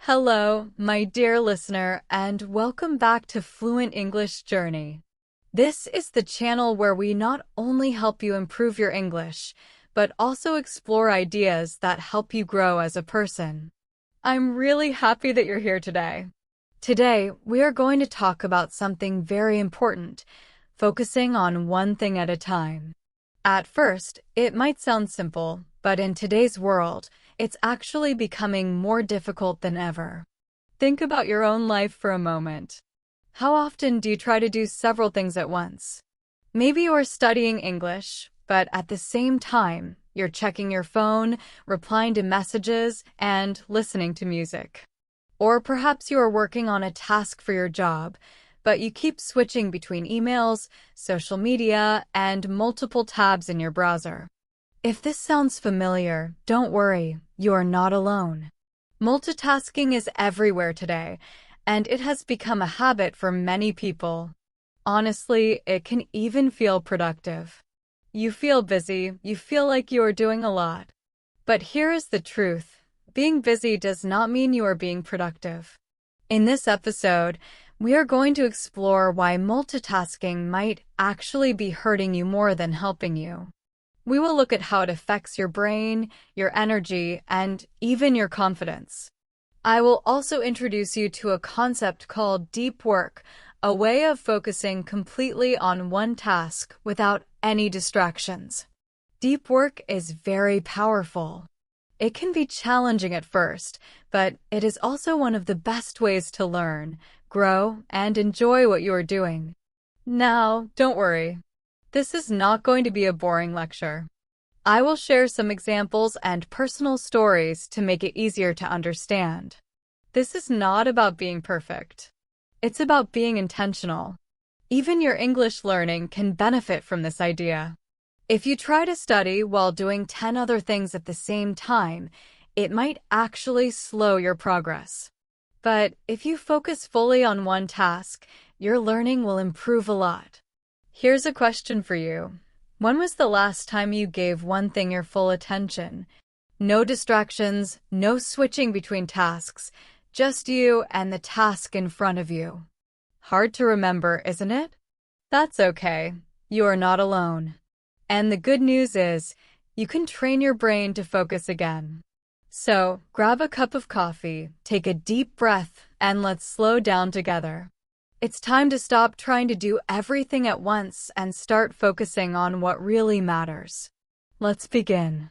Hello, my dear listener, and welcome back to Fluent English Journey. This is the channel where we not only help you improve your English, but also explore ideas that help you grow as a person. I'm really happy that you're here today. Today, we are going to talk about something very important, focusing on one thing at a time. At first, it might sound simple, but in today's world, it's actually becoming more difficult than ever. Think about your own life for a moment. How often do you try to do several things at once? Maybe you're studying English, but at the same time, you're checking your phone, replying to messages, and listening to music. Or perhaps you are working on a task for your job, but you keep switching between emails, social media, and multiple tabs in your browser. If this sounds familiar, don't worry, you are not alone. Multitasking is everywhere today, and it has become a habit for many people. Honestly, it can even feel productive. You feel busy, you feel like you are doing a lot. But here is the truth. Being busy does not mean you are being productive. In this episode, we are going to explore why multitasking might actually be hurting you more than helping you. We will look at how it affects your brain, your energy, and even your confidence. I will also introduce you to a concept called deep work, a way of focusing completely on one task without any distractions. Deep work is very powerful. It can be challenging at first, but it is also one of the best ways to learn, grow, and enjoy what you are doing. Now, don't worry. This is not going to be a boring lecture. I will share some examples and personal stories to make it easier to understand. This is not about being perfect. It's about being intentional. Even your English learning can benefit from this idea. If you try to study while doing 10 other things at the same time, it might actually slow your progress. But if you focus fully on one task, your learning will improve a lot. Here's a question for you. When was the last time you gave one thing your full attention? No distractions, no switching between tasks, just you and the task in front of you. Hard to remember, isn't it? That's okay. You are not alone. And the good news is, you can train your brain to focus again. So, grab a cup of coffee, take a deep breath, and let's slow down together. It's time to stop trying to do everything at once and start focusing on what really matters. Let's begin.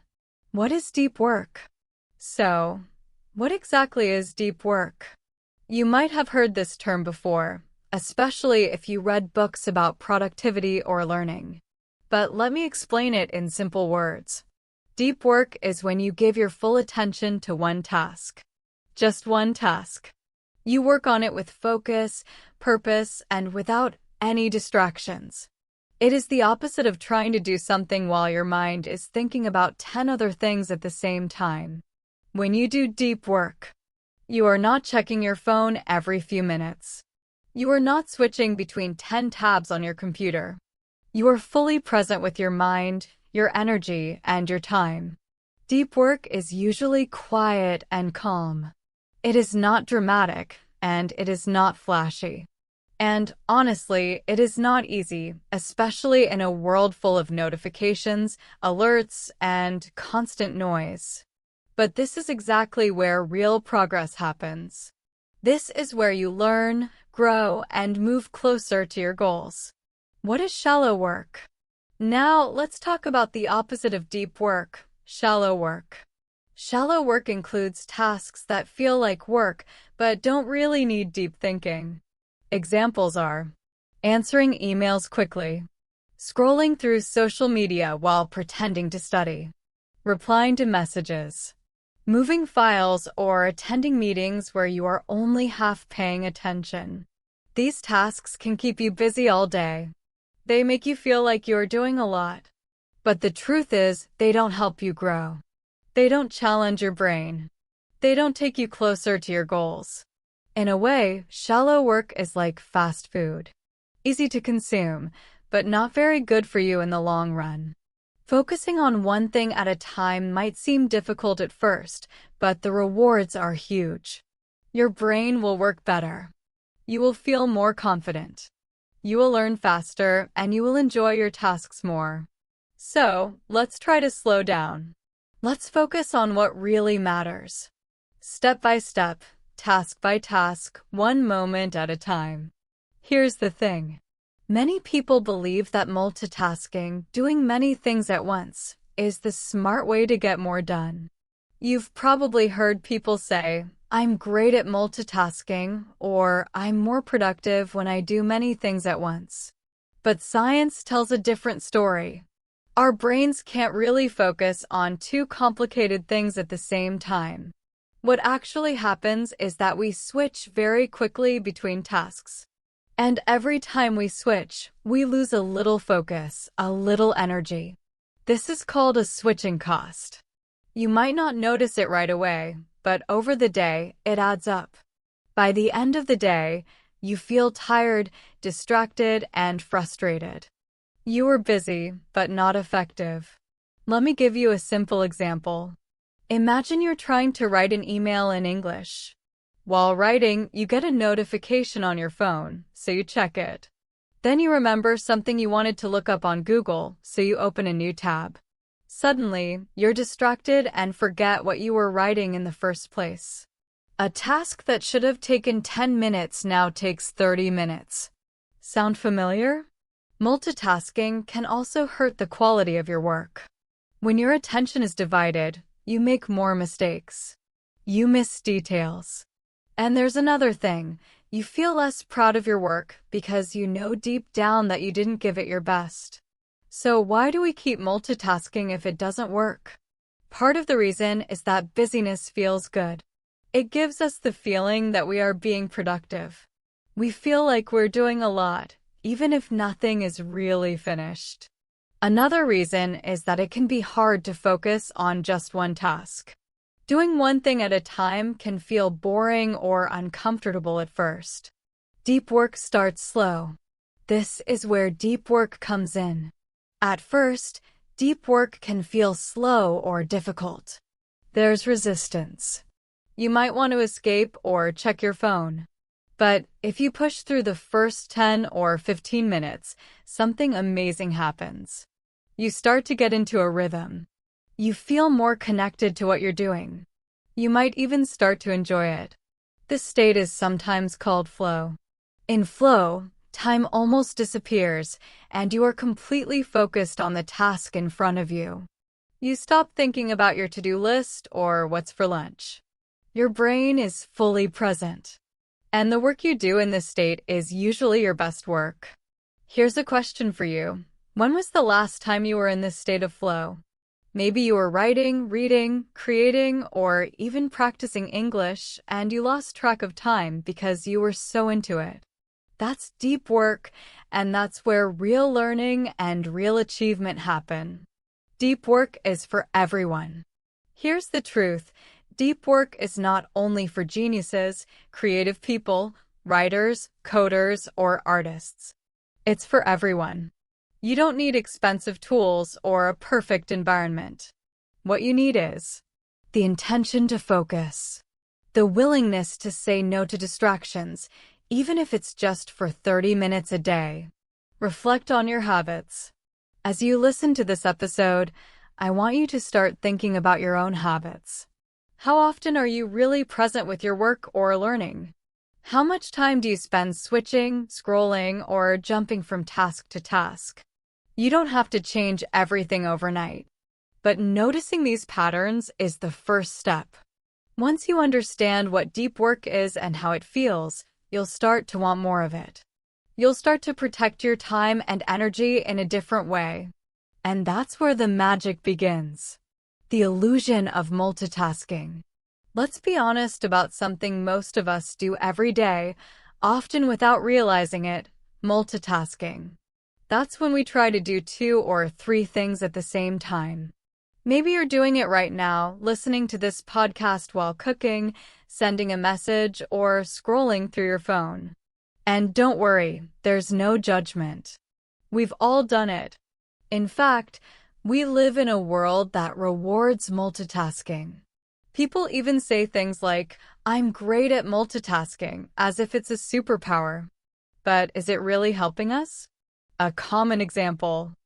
What is deep work? So, what exactly is deep work? You might have heard this term before, especially if you read books about productivity or learning. But let me explain it in simple words. Deep work is when you give your full attention to one task. Just one task. You work on it with focus, purpose, and without any distractions. It is the opposite of trying to do something while your mind is thinking about 10 other things at the same time. When you do deep work, you are not checking your phone every few minutes. You are not switching between 10 tabs on your computer. You are fully present with your mind, your energy, and your time. Deep work is usually quiet and calm. It is not dramatic, and it is not flashy. And honestly, it is not easy, especially in a world full of notifications, alerts, and constant noise. But this is exactly where real progress happens. This is where you learn, grow, and move closer to your goals. What is shallow work? Now, let's talk about the opposite of deep work, shallow work. Shallow work includes tasks that feel like work, but don't really need deep thinking. Examples are answering emails quickly, scrolling through social media while pretending to study, replying to messages, moving files, or attending meetings where you are only half paying attention. These tasks can keep you busy all day. They make you feel like you're doing a lot. But the truth is, they don't help you grow. They don't challenge your brain. They don't take you closer to your goals. In a way, shallow work is like fast food. Easy to consume, but not very good for you in the long run. Focusing on one thing at a time might seem difficult at first, but the rewards are huge. Your brain will work better. You will feel more confident. You will learn faster, and you will enjoy your tasks more. So, let's try to slow down. Let's focus on what really matters. Step by step, task by task, one moment at a time. Here's the thing. Many people believe that multitasking, doing many things at once, is the smart way to get more done. You've probably heard people say, "I'm great at multitasking," or "I'm more productive when I do many things at once." But science tells a different story. Our brains can't really focus on two complicated things at the same time. What actually happens is that we switch very quickly between tasks. And every time we switch, we lose a little focus, a little energy. This is called a switching cost. You might not notice it right away, but over the day, it adds up. By the end of the day, you feel tired, distracted, and frustrated. You were busy, but not effective. Let me give you a simple example. Imagine you're trying to write an email in English. While writing, you get a notification on your phone, so you check it. Then you remember something you wanted to look up on Google, so you open a new tab. Suddenly, you're distracted and forget what you were writing in the first place. A task that should have taken 10 minutes now takes 30 minutes. Sound familiar? Multitasking can also hurt the quality of your work. When your attention is divided, you make more mistakes. You miss details. And there's another thing. You feel less proud of your work because you know deep down that you didn't give it your best. So why do we keep multitasking if it doesn't work? Part of the reason is that busyness feels good. It gives us the feeling that we are being productive. We feel like we're doing a lot, even if nothing is really finished. Another reason is that it can be hard to focus on just one task. Doing one thing at a time can feel boring or uncomfortable at first. Deep work starts slow. This is where deep work comes in. At first, deep work can feel slow or difficult. There's resistance. You might want to escape or check your phone. But if you push through the first 10 or 15 minutes, something amazing happens. You start to get into a rhythm. You feel more connected to what you're doing. You might even start to enjoy it. This state is sometimes called flow. In flow, time almost disappears, and you are completely focused on the task in front of you. You stop thinking about your to-do list or what's for lunch. Your brain is fully present. And the work you do in this state is usually your best work. Here's a question for you. When was the last time you were in this state of flow? Maybe you were writing, reading, creating, or even practicing English, and you lost track of time because you were so into it. That's deep work, and that's where real learning and real achievement happen. Deep work is for everyone. Here's the truth. Deep work is not only for geniuses, creative people, writers, coders, or artists. It's for everyone. You don't need expensive tools or a perfect environment. What you need is the intention to focus, the willingness to say no to distractions, even if it's just for 30 minutes a day. Reflect on your habits. As you listen to this episode, I want you to start thinking about your own habits. How often are you really present with your work or learning? How much time do you spend switching, scrolling, or jumping from task to task? You don't have to change everything overnight, but noticing these patterns is the first step. Once you understand what deep work is and how it feels, you'll start to want more of it. You'll start to protect your time and energy in a different way. And that's where the magic begins. The illusion of multitasking. Let's be honest about something most of us do every day, often without realizing it: multitasking. That's when we try to do 2 or 3 things at the same time. Maybe you're doing it right now, listening to this podcast while cooking, sending a message, or scrolling through your phone. And don't worry, there's no judgment. We've all done it. In fact, we live in a world that rewards multitasking. People even say things like, "I'm great at multitasking," as if it's a superpower. But is it really helping us? A common example.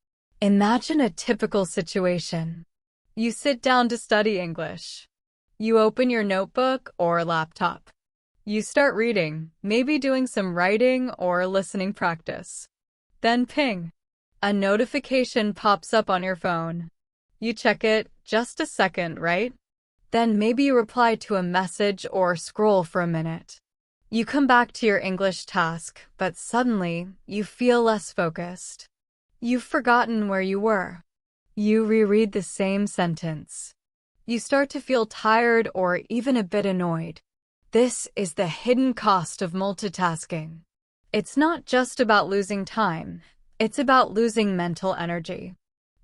Imagine a typical situation. You sit down to study English. You open your notebook or laptop. You start reading, maybe doing some writing or listening practice. Then ping. A notification pops up on your phone. You check it, just a second, right? Then maybe you reply to a message or scroll for a minute. You come back to your English task, but suddenly you feel less focused. You've forgotten where you were. You reread the same sentence. You start to feel tired or even a bit annoyed. This is the hidden cost of multitasking. It's not just about losing time, it's about losing mental energy.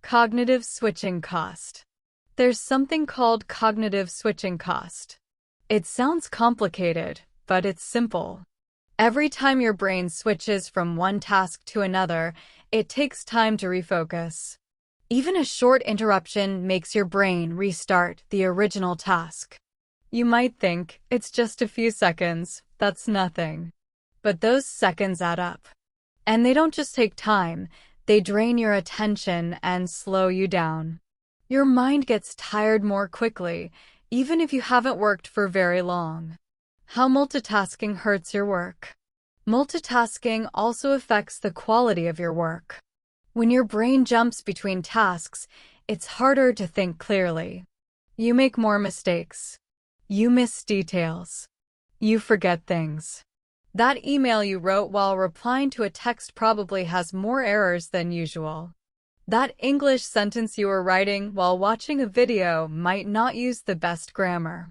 Cognitive switching cost. There's something called cognitive switching cost. It sounds complicated, but it's simple. Every time your brain switches from one task to another, it takes time to refocus. Even a short interruption makes your brain restart the original task. You might think it's just a few seconds, that's nothing. But those seconds add up. And they don't just take time, they drain your attention and slow you down. Your mind gets tired more quickly, even if you haven't worked for very long. How multitasking hurts your work. Multitasking also affects the quality of your work. When your brain jumps between tasks, it's harder to think clearly. You make more mistakes. You miss details. You forget things. That email you wrote while replying to a text probably has more errors than usual. That English sentence you were writing while watching a video might not use the best grammar.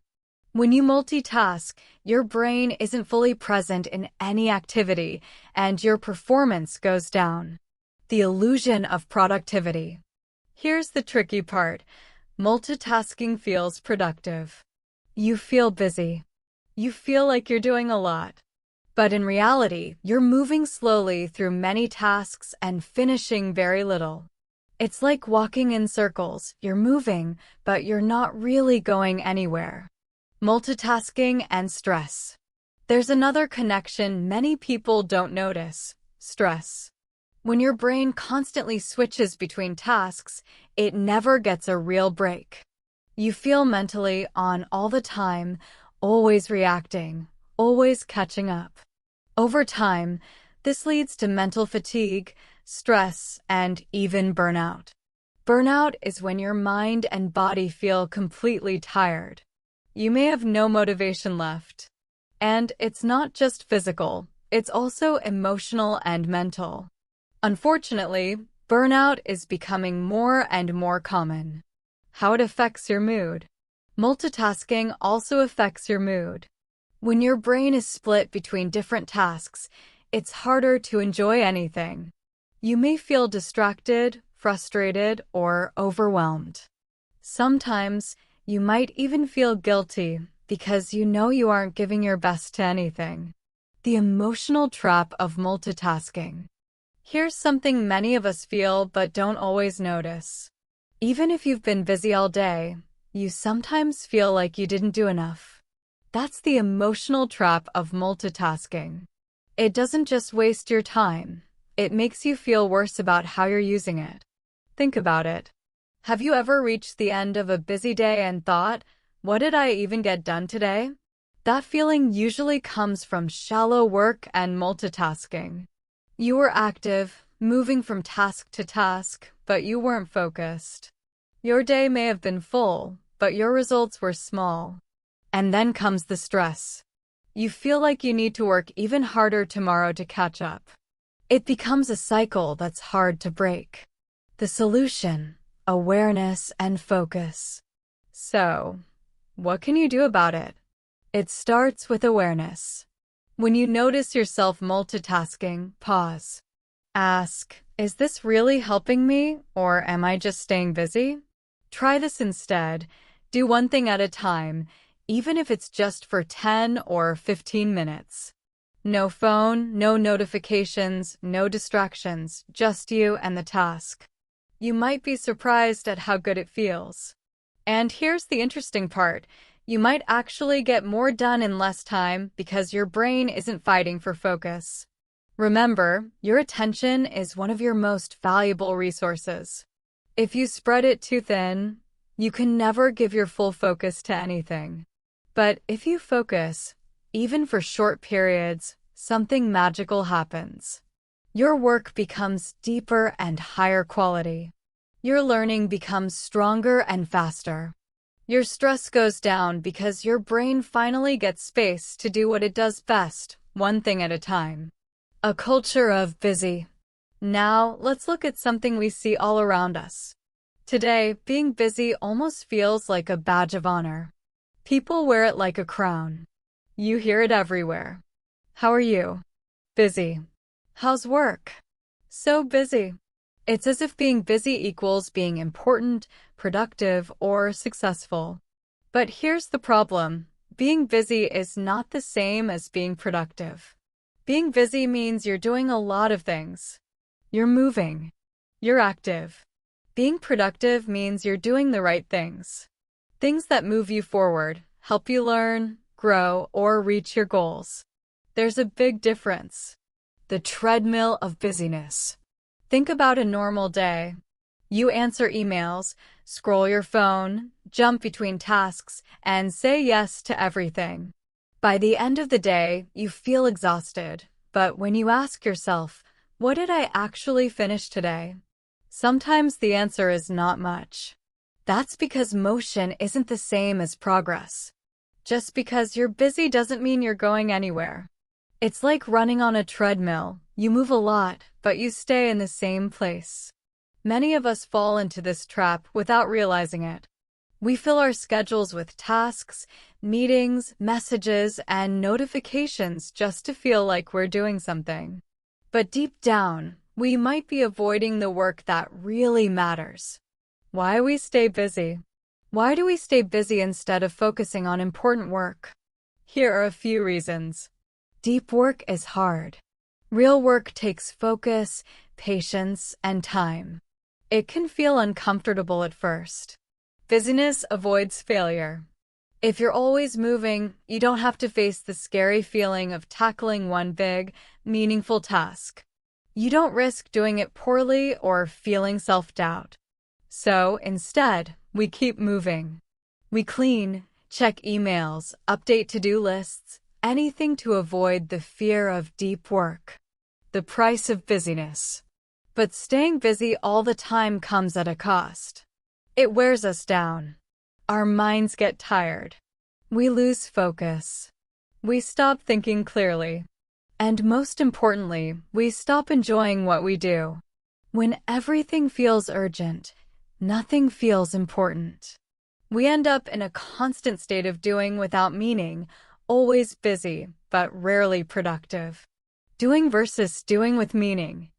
When you multitask, your brain isn't fully present in any activity, and your performance goes down. The illusion of productivity. Here's the tricky part. Multitasking feels productive. You feel busy. You feel like you're doing a lot. But in reality, you're moving slowly through many tasks and finishing very little. It's like walking in circles. You're moving, but you're not really going anywhere. Multitasking and stress. There's another connection many people don't notice: stress. When your brain constantly switches between tasks, it never gets a real break. You feel mentally on all the time, always reacting, always catching up. Over time, this leads to mental fatigue, stress, and even burnout. Burnout is when your mind and body feel completely tired. You may have no motivation left. And it's not just physical, it's also emotional and mental. Unfortunately, burnout is becoming more and more common. How it affects your mood. Multitasking also affects your mood. When your brain is split between different tasks, it's harder to enjoy anything. You may feel distracted, frustrated, or overwhelmed. Sometimes, you might even feel guilty because you know you aren't giving your best to anything. The emotional trap of multitasking. Here's something many of us feel but don't always notice. Even if you've been busy all day, you sometimes feel like you didn't do enough. That's the emotional trap of multitasking. It doesn't just waste your time, it makes you feel worse about how you're using it. Think about it. Have you ever reached the end of a busy day and thought, "What did I even get done today?" That feeling usually comes from shallow work and multitasking. You were active, moving from task to task, but you weren't focused. Your day may have been full, but your results were small. And then comes the stress. You feel like you need to work even harder tomorrow to catch up. It becomes a cycle that's hard to break. The solution: awareness and focus. So, what can you do about it? It starts with awareness. When you notice yourself multitasking, pause. Ask, is this really helping me, or am I just staying busy? Try this instead. Do one thing at a time, even if it's just for 10 or 15 minutes. No phone, no notifications, no distractions, just you and the task. You might be surprised at how good it feels. And here's the interesting part. You might actually get more done in less time because your brain isn't fighting for focus. Remember, your attention is one of your most valuable resources. If you spread it too thin, you can never give your full focus to anything. But if you focus, even for short periods, something magical happens. Your work becomes deeper and higher quality. Your learning becomes stronger and faster. Your stress goes down because your brain finally gets space to do what it does best, one thing at a time. A culture of busy. Now, let's look at something we see all around us. Today, being busy almost feels like a badge of honor. People wear it like a crown. You hear it everywhere. How are you? Busy. How's work? So busy. It's as if being busy equals being important, productive, or successful. But here's the problem. Being busy is not the same as being productive. Being busy means you're doing a lot of things. You're moving. You're active. Being productive means you're doing the right things. Things that move you forward, help you learn, grow, or reach your goals. There's a big difference. The treadmill of busyness. Think about a normal day. You answer emails, scroll your phone, jump between tasks, and say yes to everything. By the end of the day, you feel exhausted. But when you ask yourself, what did I actually finish today? Sometimes the answer is not much. That's because motion isn't the same as progress. Just because you're busy doesn't mean you're going anywhere. It's like running on a treadmill. You move a lot, but you stay in the same place. Many of us fall into this trap without realizing it. We fill our schedules with tasks, meetings, messages, and notifications just to feel like we're doing something. But deep down, we might be avoiding the work that really matters. Why we stay busy? Why do we stay busy instead of focusing on important work? Here are a few reasons. Deep work is hard. Real work takes focus, patience, and time. It can feel uncomfortable at first. Busyness avoids failure. If you're always moving, you don't have to face the scary feeling of tackling one big, meaningful task. You don't risk doing it poorly or feeling self-doubt. So, instead, we keep moving. We clean, check emails, update to-do lists, anything to avoid the fear of deep work. The price of busyness. But staying busy all the time comes at a cost. It wears us down. Our minds get tired. We lose focus. We stop thinking clearly. And most importantly, we stop enjoying what we do. When everything feels urgent, nothing feels important. We end up in a constant state of doing without meaning, always busy, but rarely productive. Doing versus doing with meaning.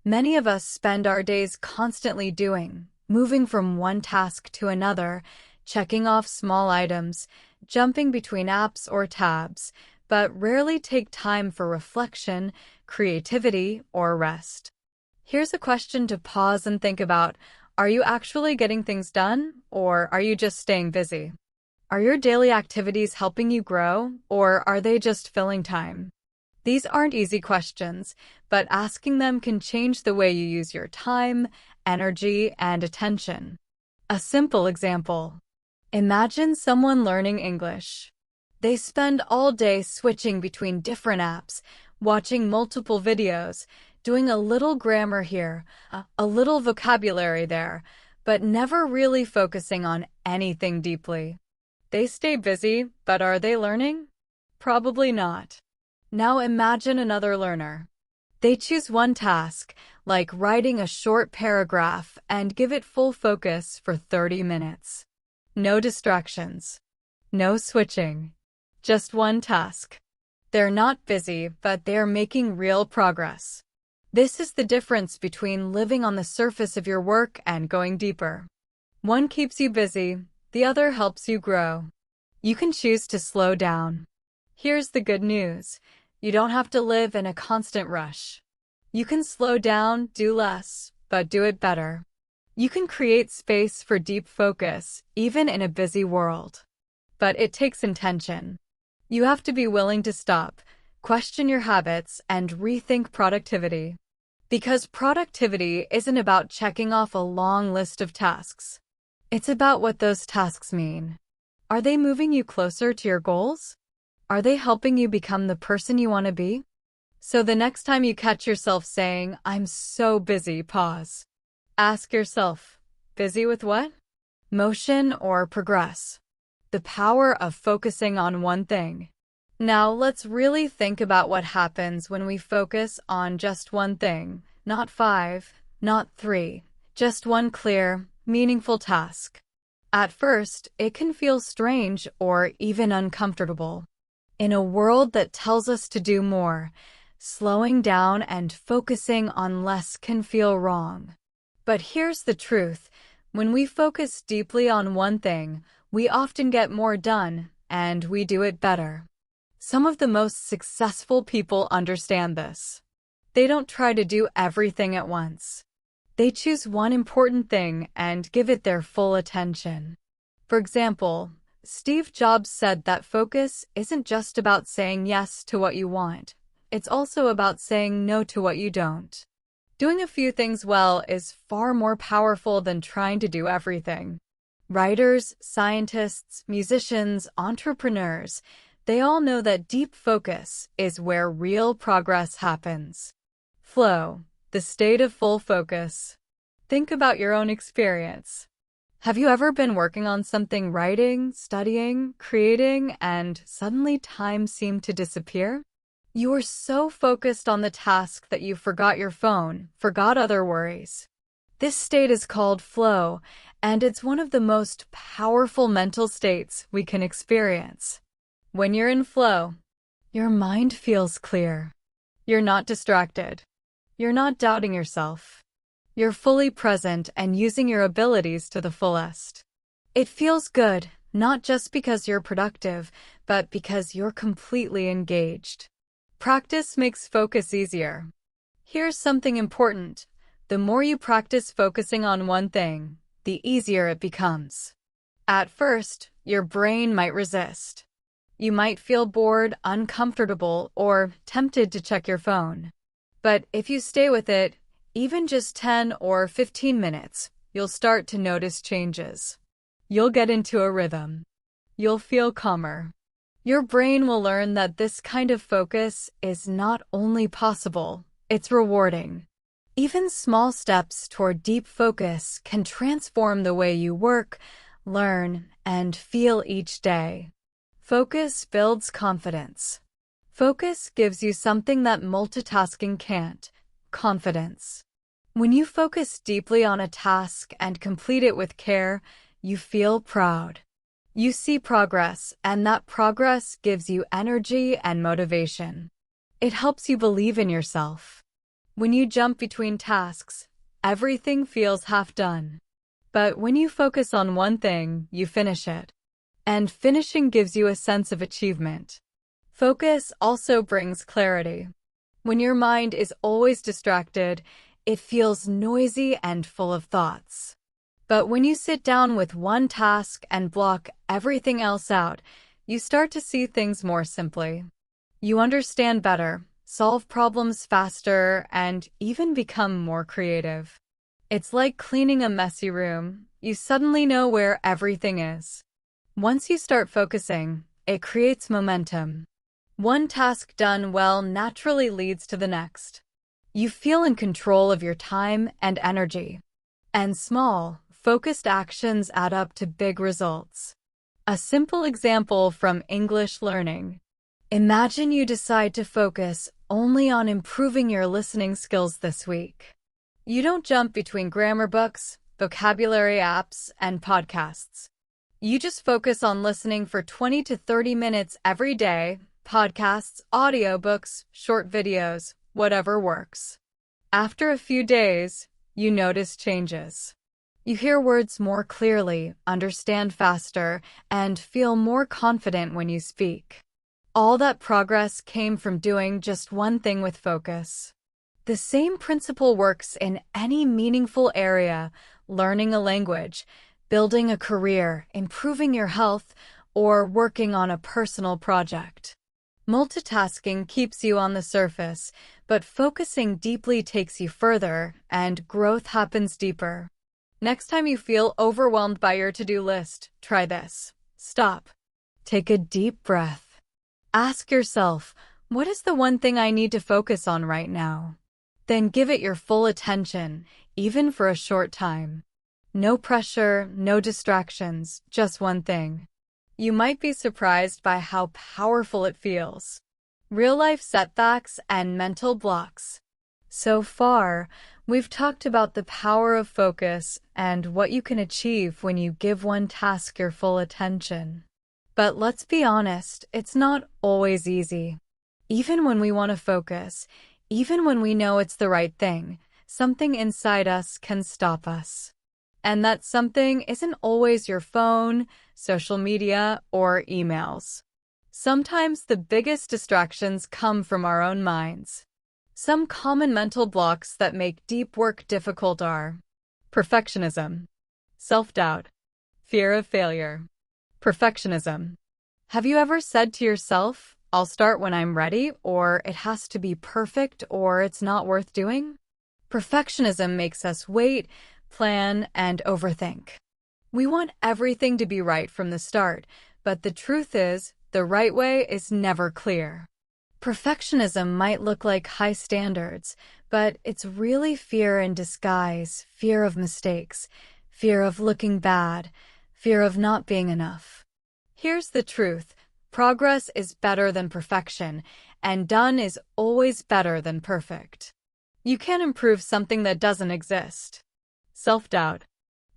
Many of us spend our days constantly doing, moving from one task to another, checking off small items, jumping between apps or tabs, but rarely take time for reflection, creativity, or rest. Here's a question to pause and think about. Are you actually getting things done, or are you just staying busy? Are your daily activities helping you grow, or are they just filling time? These aren't easy questions, but asking them can change the way you use your time, energy, and attention. A simple example. Imagine someone learning English. They spend all day switching between different apps, watching multiple videos, doing a little grammar here, a little vocabulary there, but never really focusing on anything deeply. They stay busy, but are they learning? Probably not. Now imagine another learner. They choose one task, like writing a short paragraph, and give it full focus for 30 minutes. No distractions. No switching. Just one task. They're not busy, but they're making real progress. This is the difference between living on the surface of your work and going deeper. One keeps you busy, the other helps you grow. You can choose to slow down. Here's the good news. You don't have to live in a constant rush. You can slow down, do less, but do it better. You can create space for deep focus, even in a busy world. but it takes intention. You have to be willing to stop, question your habits, and rethink productivity. Because productivity isn't about checking off a long list of tasks. It's about what those tasks mean. Are they moving you closer to your goals? Are they helping you become the person you want to be? So the next time you catch yourself saying, "I'm so busy," pause. Ask yourself, busy with what? Motion or progress? The power of focusing on one thing. Now let's really think about what happens when we focus on just one thing, not 5, not 3, just one clear, meaningful task. At first, it can feel strange or even uncomfortable. In a world that tells us to do more, slowing down and focusing on less can feel wrong. But here's the truth. When we focus deeply on one thing, we often get more done, and we do it better. Some of the most successful people understand this. They don't try to do everything at once. They choose one important thing and give it their full attention. For example, Steve Jobs said that focus isn't just about saying yes to what you want. It's also about saying no to what you don't. Doing a few things well is far more powerful than trying to do everything. Writers, scientists, musicians, entrepreneurs, they all know that deep focus is where real progress happens. Flow, the state of full focus. Think about your own experience. Have you ever been working on something, writing, studying, creating, and suddenly time seemed to disappear? You were so focused on the task that you forgot your phone, forgot other worries. This state is called flow, and it's one of the most powerful mental states we can experience. When you're in flow, your mind feels clear. You're not distracted. You're not doubting yourself. You're fully present and using your abilities to the fullest. It feels good, not just because you're productive, but because you're completely engaged. Practice makes focus easier. Here's something important. The more you practice focusing on one thing, the easier it becomes. At first, your brain might resist. You might feel bored, uncomfortable, or tempted to check your phone. But if you stay with it, even just 10 or 15 minutes, you'll start to notice changes. You'll get into a rhythm. You'll feel calmer. Your brain will learn that this kind of focus is not only possible, it's rewarding. Even small steps toward deep focus can transform the way you work, learn, and feel each day. Focus builds confidence. Focus gives you something that multitasking can't: confidence. When you focus deeply on a task and complete it with care, you feel proud. You see progress, and that progress gives you energy and motivation. It helps you believe in yourself. When you jump between tasks, everything feels half done. But when you focus on one thing, you finish it. And finishing gives you a sense of achievement. Focus also brings clarity. When your mind is always distracted, it feels noisy and full of thoughts. But when you sit down with one task and block everything else out, you start to see things more simply. You understand better, solve problems faster, and even become more creative. It's like cleaning a messy room. You suddenly know where everything is. Once you start focusing, it creates momentum. One task done well naturally leads to the next. You feel in control of your time and energy. And small, focused actions add up to big results. A simple example from English learning. Imagine you decide to focus only on improving your listening skills this week. You don't jump between grammar books, vocabulary apps, and podcasts. You just focus on listening for 20 to 30 minutes every day, podcasts, audiobooks, short videos, whatever works. After a few days, you notice changes. You hear words more clearly, understand faster, and feel more confident when you speak. All that progress came from doing just one thing with focus. The same principle works in any meaningful area: learning a language, building a career, improving your health, or working on a personal project. Multitasking keeps you on the surface, but focusing deeply takes you further, and growth happens deeper. Next time you feel overwhelmed by your to-do list, try this. Stop. Take a deep breath. Ask yourself, what is the one thing I need to focus on right now? Then give it your full attention, even for a short time. No pressure, no distractions, just one thing. You might be surprised by how powerful it feels. Real-life setbacks and mental blocks. So far, we've talked about the power of focus and what you can achieve when you give one task your full attention. But let's be honest, it's not always easy. Even when we want to focus, even when we know it's the right thing, something inside us can stop us. And that something isn't always your phone, social media, or emails. Sometimes the biggest distractions come from our own minds. Some common mental blocks that make deep work difficult are perfectionism, self-doubt, fear of failure. Perfectionism. Have you ever said to yourself, I'll start when I'm ready, or it has to be perfect, or it's not worth doing? Perfectionism makes us wait, plan, and overthink. We want everything to be right from the start, but the truth is, the right way is never clear. Perfectionism might look like high standards, but it's really fear in disguise, fear of mistakes, fear of looking bad, fear of not being enough. Here's the truth. Progress is better than perfection, and done is always better than perfect. You can't improve something that doesn't exist. Self-doubt.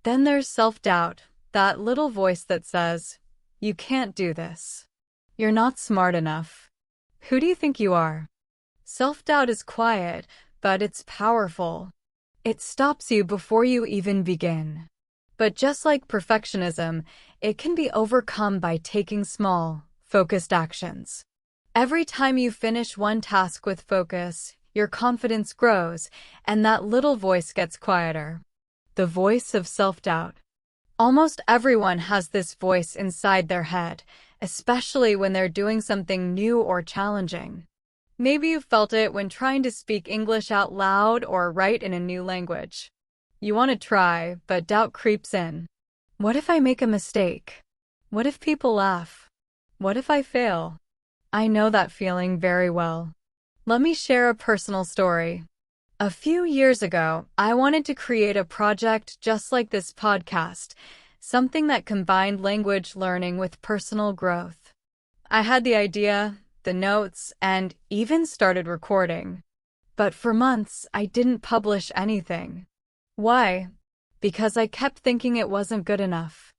Then there's self-doubt, that little voice that says, you can't do this. You're not smart enough. Who do you think you are? Self-doubt is quiet, but it's powerful. It stops you before you even begin. But just like perfectionism, it can be overcome by taking small, focused actions. Every time you finish one task with focus, your confidence grows, and that little voice gets quieter. The voice of self-doubt. Almost everyone has this voice inside their head, especially when they're doing something new or challenging. Maybe you felt it when trying to speak English out loud or write in a new language. You want to try, but doubt creeps in. What if I make a mistake? What if people laugh? What if I fail? I know that feeling very well. Let me share a personal story. A few years ago, I wanted to create a project just like this podcast, something that combined language learning with personal growth. I had the idea, the notes, and even started recording. But for months, I didn't publish anything. Why? Because I kept thinking it wasn't good enough.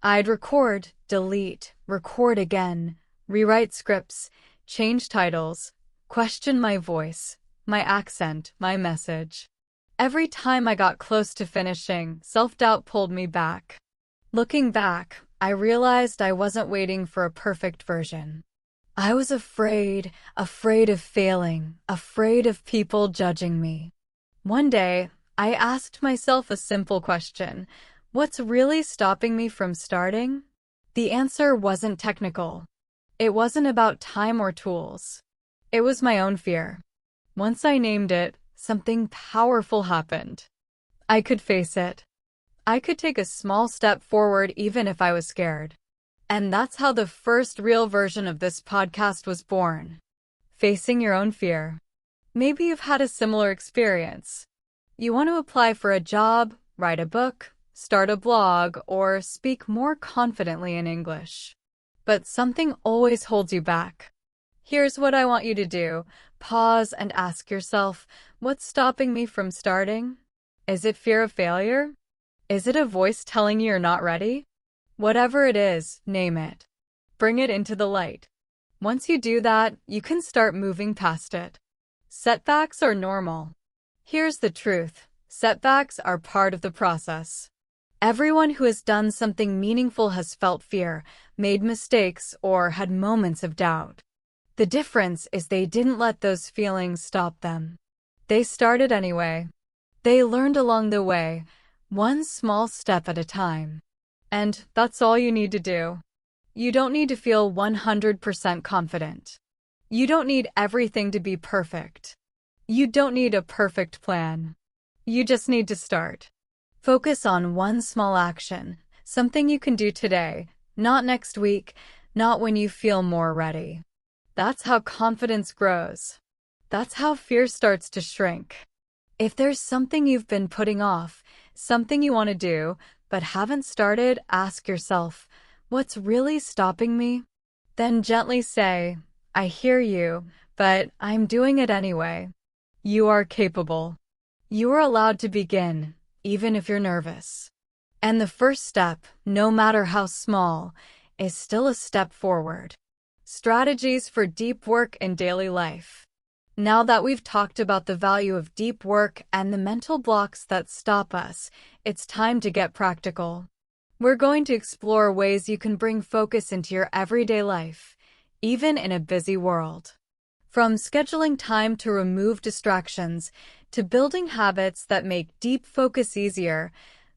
I'd record, delete, record again, rewrite scripts, change titles, question my voice, my accent, my message. Every time I got close to finishing, self-doubt pulled me back. Looking back, I realized I wasn't waiting for a perfect version. I was afraid of failing, afraid of people judging me. One day, I asked myself a simple question. What's really stopping me from starting? The answer wasn't technical. It wasn't about time or tools. It was my own fear. Once I named it, something powerful happened. I could face it. I could take a small step forward even if I was scared. And that's how the first real version of this podcast was born. Facing your own fear. Maybe you've had a similar experience. You want to apply for a job, write a book, start a blog, or speak more confidently in English. But something always holds you back. Here's what I want you to do. Pause and ask yourself, what's stopping me from starting? Is it fear of failure? Is it a voice telling you you're not ready? Whatever it is, name it. Bring it into the light. Once you do that, you can start moving past it. Setbacks are normal. Here's the truth. Setbacks are part of the process. Everyone who has done something meaningful has felt fear, made mistakes, or had moments of doubt. The difference is they didn't let those feelings stop them. They started anyway. They learned along the way, one small step at a time. And that's all you need to do. You don't need to feel 100% confident. You don't need everything to be perfect. You don't need a perfect plan. You just need to start. Focus on one small action, something you can do today, not next week, not when you feel more ready. That's how confidence grows. That's how fear starts to shrink. If there's something you've been putting off, something you want to do, but haven't started, ask yourself, what's really stopping me? Then gently say, I hear you, but I'm doing it anyway. You are capable. You are allowed to begin, even if you're nervous. And the first step, no matter how small, is still a step forward. Strategies for deep work in daily life. Now that we've talked about the value of deep work and the mental blocks that stop us, it's time to get practical. We're going to explore ways you can bring focus into your everyday life, even in a busy world. From scheduling time to remove distractions, to building habits that make deep focus easier,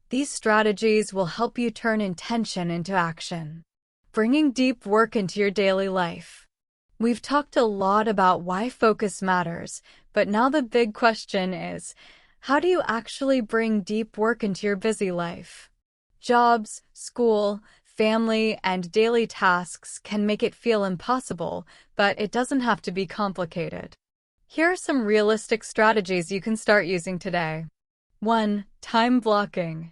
these strategies will help you turn intention into action. Bringing deep work into your daily life. We've talked a lot about why focus matters, but now the big question is, how do you actually bring deep work into your busy life? Jobs, school, family, and daily tasks can make it feel impossible, but it doesn't have to be complicated. Here are some realistic strategies you can start using today. 1. Time blocking.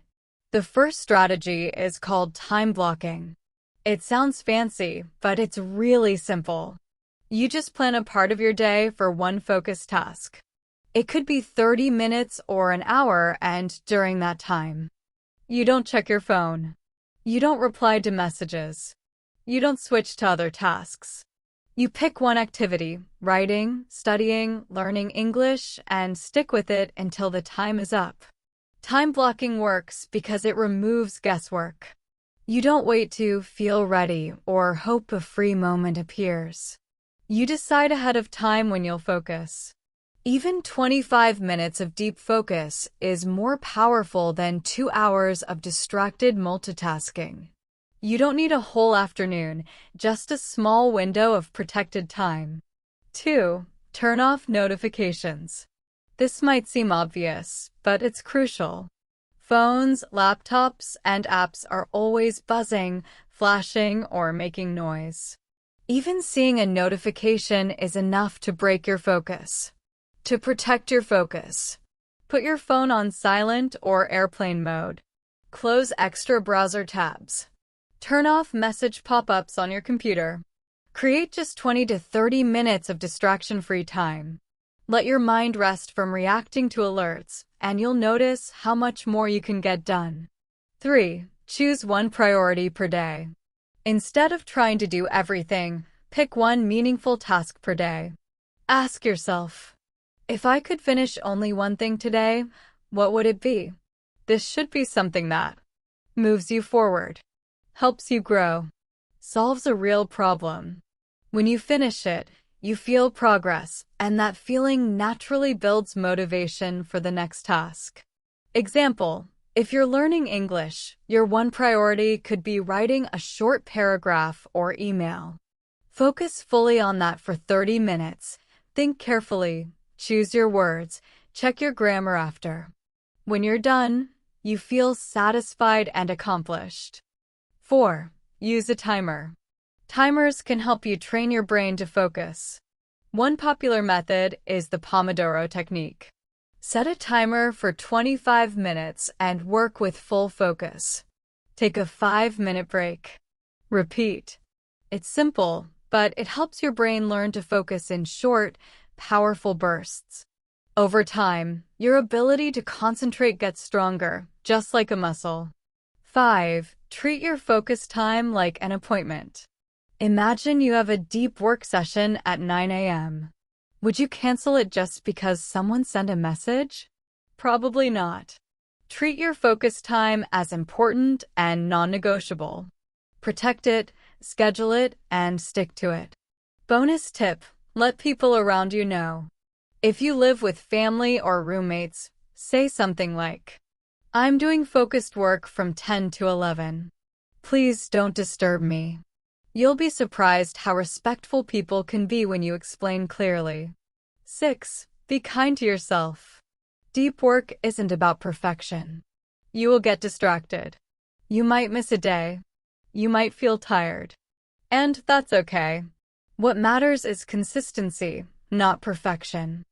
The first strategy is called time blocking. It sounds fancy, but it's really simple. You just plan a part of your day for one focused task. It could be 30 minutes or an hour, and during that time, you don't check your phone. You don't reply to messages. You don't switch to other tasks. You pick one activity, writing, studying, learning English, and stick with it until the time is up. Time blocking works because it removes guesswork. You don't wait to feel ready or hope a free moment appears. You decide ahead of time when you'll focus. Even 25 minutes of deep focus is more powerful than 2 hours of distracted multitasking. You don't need a whole afternoon, just a small window of protected time. 2. Turn off notifications. This might seem obvious, but it's crucial. Phones, laptops, and apps are always buzzing, flashing, or making noise. Even seeing a notification is enough to break your focus. To protect your focus, put your phone on silent or airplane mode. Close extra browser tabs. Turn off message pop-ups on your computer. Create just 20 to 30 minutes of distraction-free time. Let your mind rest from reacting to alerts, and you'll notice how much more you can get done. 3. Choose one priority per day. Instead of trying to do everything, pick one meaningful task per day. Ask yourself, if I could finish only one thing today, what would it be? This should be something that moves you forward, helps you grow, solves a real problem. When you finish it, you feel progress, and that feeling naturally builds motivation for the next task. Example, if you're learning English, your one priority could be writing a short paragraph or email. Focus fully on that for 30 minutes. Think carefully, choose your words, check your grammar after. When you're done, you feel satisfied and accomplished. 4. Use a timer. Timers can help you train your brain to focus. One popular method is the Pomodoro technique. Set a timer for 25 minutes and work with full focus. Take a 5-minute break. Repeat. It's simple, but it helps your brain learn to focus in short, powerful bursts. Over time, your ability to concentrate gets stronger, just like a muscle. 5. Treat your focus time like an appointment. Imagine you have a deep work session at 9 a.m. Would you cancel it just because someone sent a message? Probably not. Treat your focus time as important and non-negotiable. Protect it, schedule it, and stick to it. Bonus tip: let people around you know. If you live with family or roommates, say something like, I'm doing focused work from 10 to 11. Please don't disturb me. You'll be surprised how respectful people can be when you explain clearly. 6. Be kind to yourself. Deep work isn't about perfection. You will get distracted. You might miss a day. You might feel tired. And that's okay. What matters is consistency, not perfection.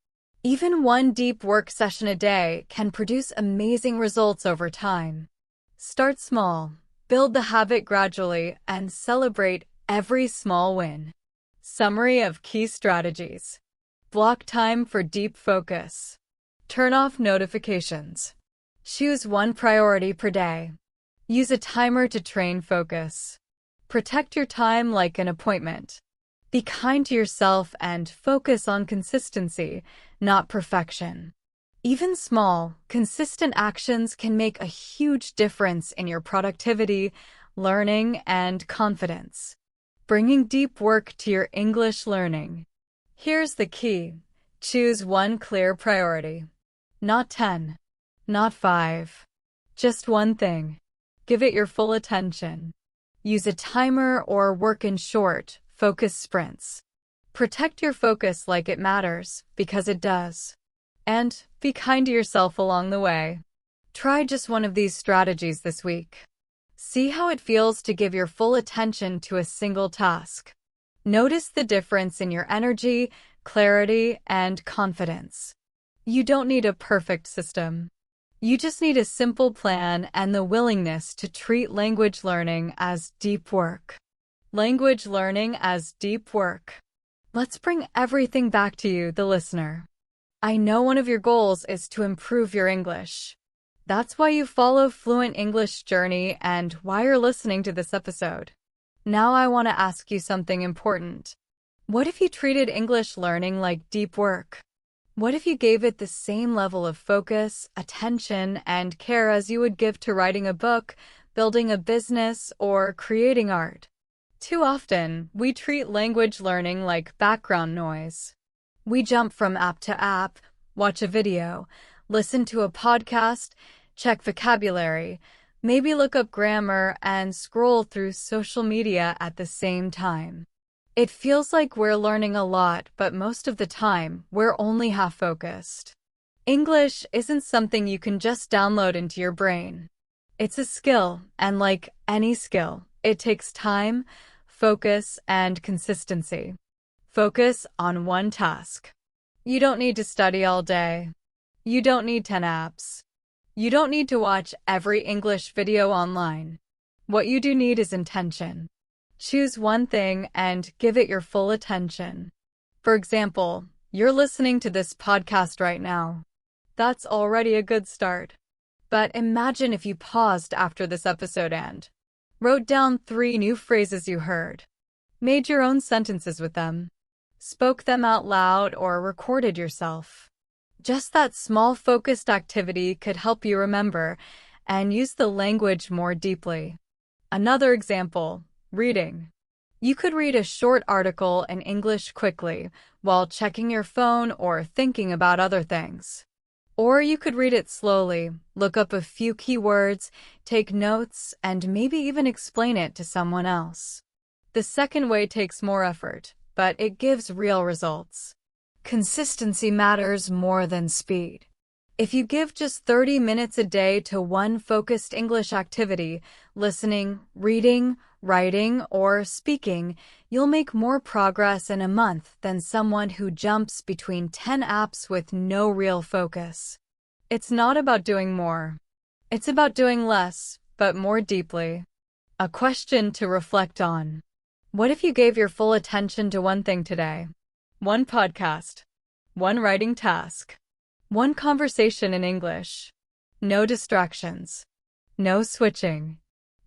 Even one deep work session a day can produce amazing results over time. Start small, build the habit gradually, and celebrate every small win. Summary of key strategies. Block time for deep focus. Turn off notifications. Choose one priority per day. Use a timer to train focus. Protect your time like an appointment. Be kind to yourself and focus on consistency, not perfection. Even small, consistent actions can make a huge difference in your productivity, learning, and confidence. Bringing deep work to your English learning. Here's the key. Choose one clear priority. Not 10. Not 5. Just one thing. Give it your full attention. Use a timer or work in short, focused sprints. Protect your focus like it matters, because it does. And be kind to yourself along the way. Try just one of these strategies this week. See how it feels to give your full attention to a single task. Notice the difference in your energy, clarity, and confidence. You don't need a perfect system. You just need a simple plan and the willingness to treat language learning as deep work. Language learning as deep work. Let's bring everything back to you, the listener. I know one of your goals is to improve your English. That's why you follow Fluent English Journey and why you're listening to this episode. Now I want to ask you something important. What if you treated English learning like deep work? What if you gave it the same level of focus, attention, and care as you would give to writing a book, building a business, or creating art? Too often, we treat language learning like background noise. We jump from app to app, watch a video, listen to a podcast, check vocabulary, maybe look up grammar, and scroll through social media at the same time. It feels like we're learning a lot, but most of the time, we're only half-focused. English isn't something you can just download into your brain. It's a skill, and like any skill, it takes time, focus, and consistency. Focus on one task. You don't need to study all day. You don't need 10 apps. You don't need to watch every English video online. What you do need is intention. Choose one thing and give it your full attention. For example, you're listening to this podcast right now. That's already a good start. But imagine if you paused after this episode and wrote down 3 new phrases you heard, made your own sentences with them, spoke them out loud, or recorded yourself. Just that small focused activity could help you remember and use the language more deeply. Another example. Reading. You could read a short article in English quickly while checking your phone or thinking about other things. Or you could read it slowly, look up a few keywords, take notes, and maybe even explain it to someone else. The second way takes more effort, but it gives real results. Consistency matters more than speed. If you give just 30 minutes a day to one focused English activity, listening, reading, writing, or speaking, you'll make more progress in a month than someone who jumps between 10 apps with no real focus. It's not about doing more. It's about doing less, but more deeply. A question to reflect on. What if you gave your full attention to one thing today? One podcast. One writing task. One conversation in English. No distractions. No switching.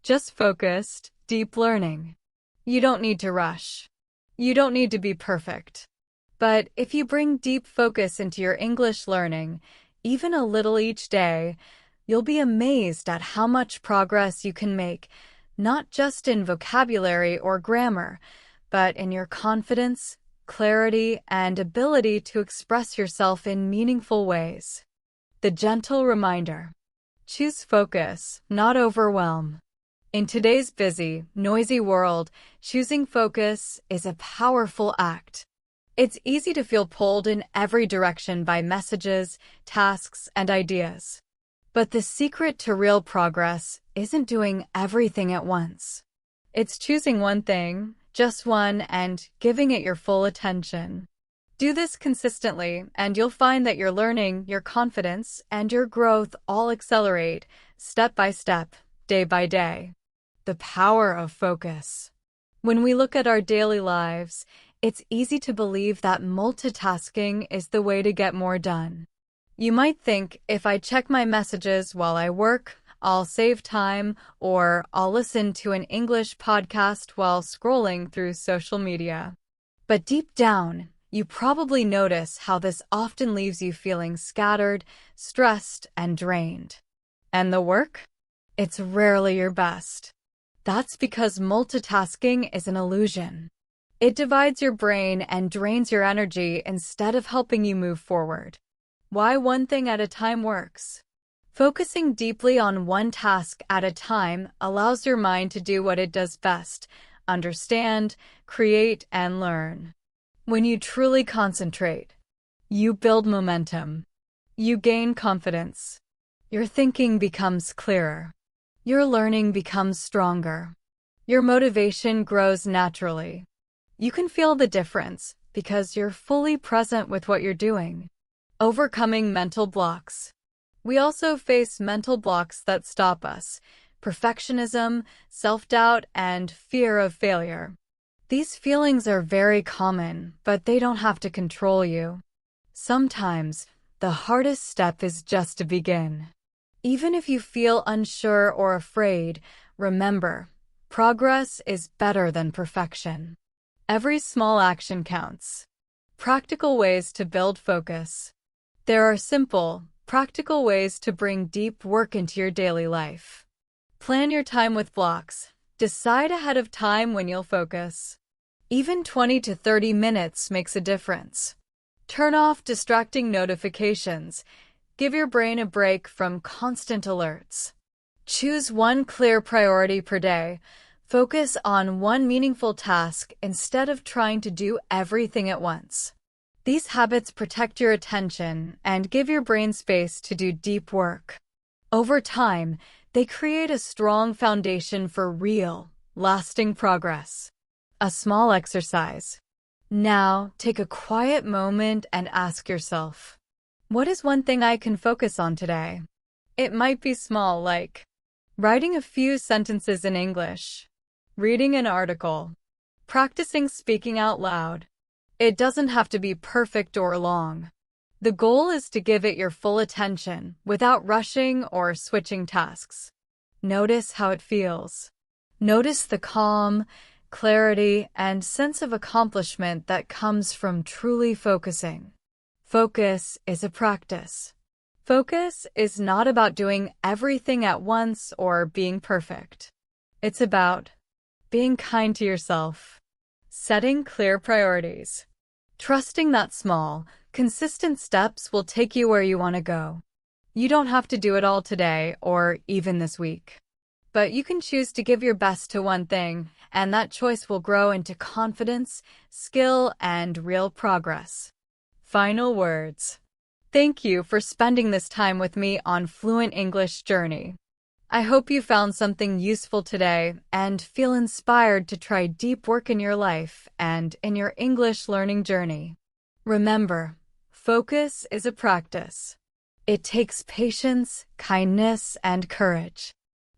Just focused, deep learning. You don't need to rush. You don't need to be perfect. But if you bring deep focus into your English learning, even a little each day, you'll be amazed at how much progress you can make, not just in vocabulary or grammar, but in your confidence, clarity, and ability to express yourself in meaningful ways. The gentle reminder. Choose focus, not overwhelm. In today's busy, noisy world, choosing focus is a powerful act. It's easy to feel pulled in every direction by messages, tasks, and ideas. But the secret to real progress isn't doing everything at once. It's choosing one thing, just one, and giving it your full attention. Do this consistently, and you'll find that your learning, your confidence, and your growth all accelerate, step by step, day by day. The power of focus. When we look at our daily lives, it's easy to believe that multitasking is the way to get more done. You might think, if I check my messages while I work, I'll save time, or I'll listen to an English podcast while scrolling through social media. But deep down, you probably notice how this often leaves you feeling scattered, stressed, and drained. And the work? It's rarely your best. That's because multitasking is an illusion. It divides your brain and drains your energy instead of helping you move forward. Why one thing at a time works? Focusing deeply on one task at a time allows your mind to do what it does best: understand, create, and learn. When you truly concentrate, you build momentum. You gain confidence. Your thinking becomes clearer. Your learning becomes stronger. Your motivation grows naturally. You can feel the difference because you're fully present with what you're doing. Overcoming mental blocks. We also face mental blocks that stop us: perfectionism, self-doubt, and fear of failure. These feelings are very common, but they don't have to control you. Sometimes, the hardest step is just to begin. Even if you feel unsure or afraid, remember, progress is better than perfection. Every small action counts. Practical ways to build focus. There are simple, practical ways to bring deep work into your daily life. Plan your time with blocks. Decide ahead of time when you'll focus. Even 20 to 30 minutes makes a difference. Turn off distracting notifications. Give your brain a break from constant alerts. Choose one clear priority per day. Focus on one meaningful task instead of trying to do everything at once. These habits protect your attention and give your brain space to do deep work. Over time, they create a strong foundation for real, lasting progress. A small exercise. Now, take a quiet moment and ask yourself, what is one thing I can focus on today? It might be small, like writing a few sentences in English, reading an article, practicing speaking out loud. It doesn't have to be perfect or long. The goal is to give it your full attention without rushing or switching tasks. Notice how it feels. Notice the calm, clarity, and sense of accomplishment that comes from truly focusing. Focus is a practice. Focus is not about doing everything at once or being perfect. It's about being kind to yourself, setting clear priorities, trusting that small, consistent steps will take you where you want to go. You don't have to do it all today or even this week. But you can choose to give your best to one thing, and that choice will grow into confidence, skill, and real progress. Final words. Thank you for spending this time with me on Fluent English Journey. I hope you found something useful today and feel inspired to try deep work in your life and in your English learning journey. Remember, focus is a practice. It takes patience, kindness, and courage.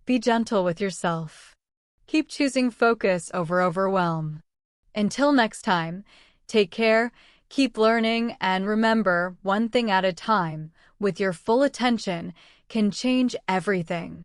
Be gentle with yourself. Keep choosing focus over overwhelm. Until next time, take care, keep learning, and remember, one thing at a time, with your full attention, can change everything.